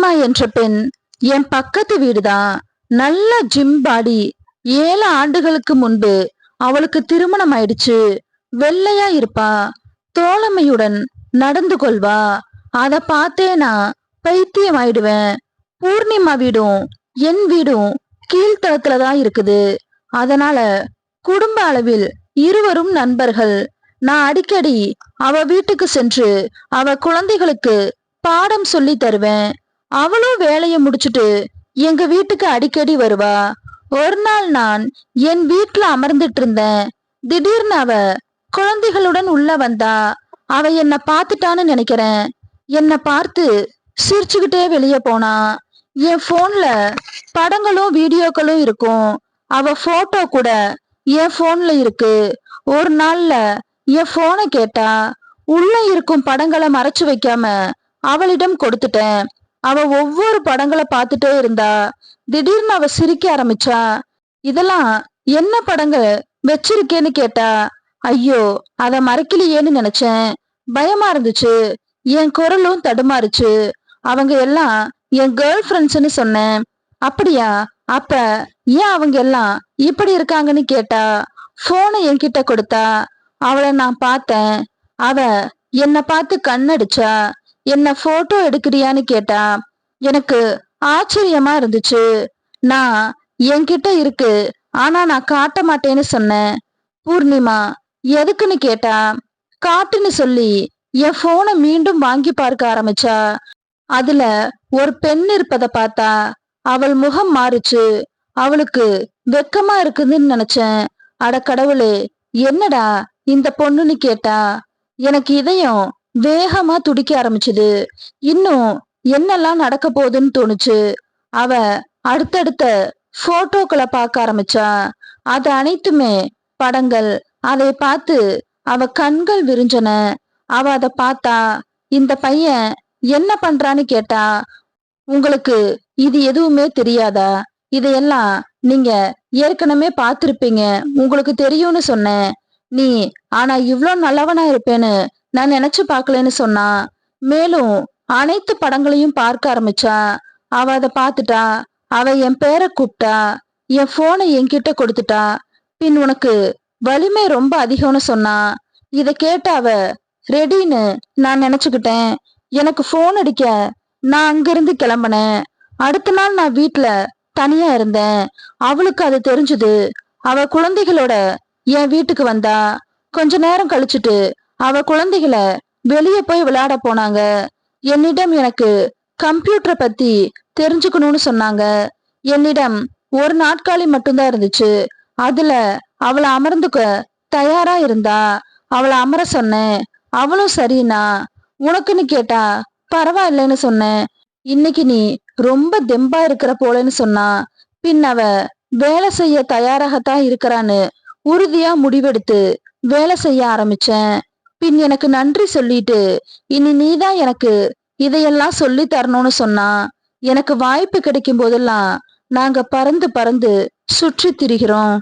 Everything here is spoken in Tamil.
பூர்ணிமா என்ற பெண் என் பக்கத்து வீடுதான். நல்ல ஜிம் பாடி. 7 ஆண்டுகளுக்கு முன்பு அவளுக்கு திருமணம் ஆயிடுச்சு. வெள்ளையா இருப்பா, தோழமையுடன் நடந்து கொள்வா. அத பார்த்தே நான் பைத்தியம் ஆயிடுவேன். பூர்ணிமா வீடும் என் வீடும் கீழ்த்தளத்துலதான் இருக்குது. அதனால குடும்ப அளவில் இருவரும் நண்பர்கள். நான் அடிக்கடி அவ வீட்டுக்கு சென்று அவ குழந்தைகளுக்கு பாடம் சொல்லி தருவேன். அவளும் வேலையை முடிச்சுட்டு எங்க வீட்டுக்கு அடிக்கடி வருவா. ஒரு நாள் நான் என் வீட்டுல அமர்ந்துட்டு இருந்தேன். திடீர்னு அவ குழந்தைகளுடன் உள்ள வந்தா. அவ என்ன பார்த்துட்டான்னு நினைக்கிறேன். என்ன பார்த்து சிரிச்சுக்கிட்டே வெளியே போனா. என் போன்ல படங்களும் வீடியோக்களும் இருக்கும். அவ போட்டோ கூட என் போன்ல இருக்கு. ஒரு நாள்ல என் போனை கேட்டா. உள்ள இருக்கும் படங்களை மறைச்சு வைக்காம அவளிடம் கொடுத்துட்டேன். அவ ஒவ்வொரு படங்களை பார்த்துட்டே இருந்தா. திடீர்னு அவ சிரிக்க ஆரம்பிச்சா. இதெல்லாம் என்ன படங்கள் வச்சிருக்கேன்னு கேட்டா. ஐயோ, அத மறைக்கலையேன்னு நினைச்சேன். பயமா இருந்துச்சு. என் குரலும் தடுமாறுச்சு. அவங்க எல்லாம் என் கேர்ள் ஃப்ரெண்ட்ஸ்ன்னு சொன்னேன். அப்படியா? அப்ப ஏன் அவங்க எல்லாம் இப்படி இருக்காங்கன்னு கேட்டா. போனை என்கிட்ட கொடுத்தா. அவளை நான் பார்த்தேன். அவ என்ன பார்த்து கண்ணடிச்சா. என்ன போட்டோ எடுக்கிறியான்னு கேட்டா. எனக்கு ஆச்சரியமா இருந்துச்சு. நான் என்கிட்ட இருக்கு, ஆனா நான் காட்ட மாட்டேன்னு சொன்னேன். பூர்ணிமா எதுக்குன்னு கேட்டா. காட்டுன்னு சொல்லி என் போனை மீண்டும் வாங்கி பார்க்க ஆரம்பிச்சா. அதுல ஒரு பெண் இருப்பத பார்த்தா. அவள் முகம் மாறுச்சு. அவளுக்கு வெக்கமா இருக்குதுன்னு நினைச்சேன். அட கடவுளே, என்னடா இந்த பொண்ணுன்னு கேட்டா. எனக்கு இதயம் வேகமா துடிக்க ஆரம்பிச்சுது. இன்னும் என்னெல்லாம் நடக்க போகுதுன்னு தோணுச்சு. அவ அடுத்தடுத்த போட்டோக்களை பார்க்க ஆரம்பிச்சா. அது அனைத்துமே படங்கள். அதை பார்த்து அவ கண்கள் விரிஞ்சன. அவ அதை பார்த்தா. இந்த பையன் என்ன பண்றான்னு கேட்டா. உங்களுக்கு இது எதுவுமே தெரியாதா? இதையெல்லாம் நீங்க ஏற்கனவே பார்த்திருப்பீங்க, உங்களுக்கு தெரியும்னு சொன்னேன். நீ ஆனா இவ்ளோ நல்லவனா இருப்பேன்னு நான் நினைச்சு பார்க்கலன்னு சொன்னா. மேலும் அனைத்து படங்களையும் பார்க்க ஆரம்பிச்சா. அவ அதை பார்த்துட்டா. அவ என் பேரை கூப்பிட்டா. என் போனை என்கிட்ட கொடுத்துட்டா. பின் உனக்கு வலிமை ரொம்ப அதிகம்னு சொன்னா. இத கேட்ட அவ ரெடின்னு நான் நினைச்சுக்கிட்டேன். எனக்கு போன் அடிக்க நான் அங்கிருந்து கிளம்பினேன். அடுத்த நாள் நான் வீட்டுல தனியா இருந்தேன். அவளுக்கு அது தெரிஞ்சது. அவ குழந்தைகளோட என் வீட்டுக்கு வந்தா. கொஞ்ச நேரம் கழிச்சுட்டு அவ குழந்தைகளை வெளியே போய் விளையாட போனாங்க. என்னிடம் எனக்கு கம்ப்யூட்டரை பத்தி தெரிஞ்சுக்கணும்னு சொன்னாங்க. என்னிடம் ஒரு நாட்காலி மட்டும்தான் இருந்துச்சு. அதுல அவளை அமர்ந்துக்க தயாரா இருந்தா. அவளை அமர சொன்னேன். அவளும் சரிண்ணா. உனக்குன்னு கேட்டா. பரவாயில்லைன்னு சொன்னேன். இன்னைக்கு நீ ரொம்ப தெம்பா இருக்கிற போலன்னு சொன்னா. பின் அவ வேலை செய்ய தயாராகத்தான் இருக்கிறான்னு உறுதியா முடிவெடுத்து வேலை செய்ய ஆரம்பிச்சேன். பின் எனக்கு நன்றி சொல்லிட்டு இனி நீதான் எனக்கு இதையெல்லாம் சொல்லி தரணும்னு சொன்னா. எனக்கு வாய்ப்பு கிடைக்கும் போதெல்லாம் நாங்க பறந்து பறந்து சுற்றி திரிகிறோம்.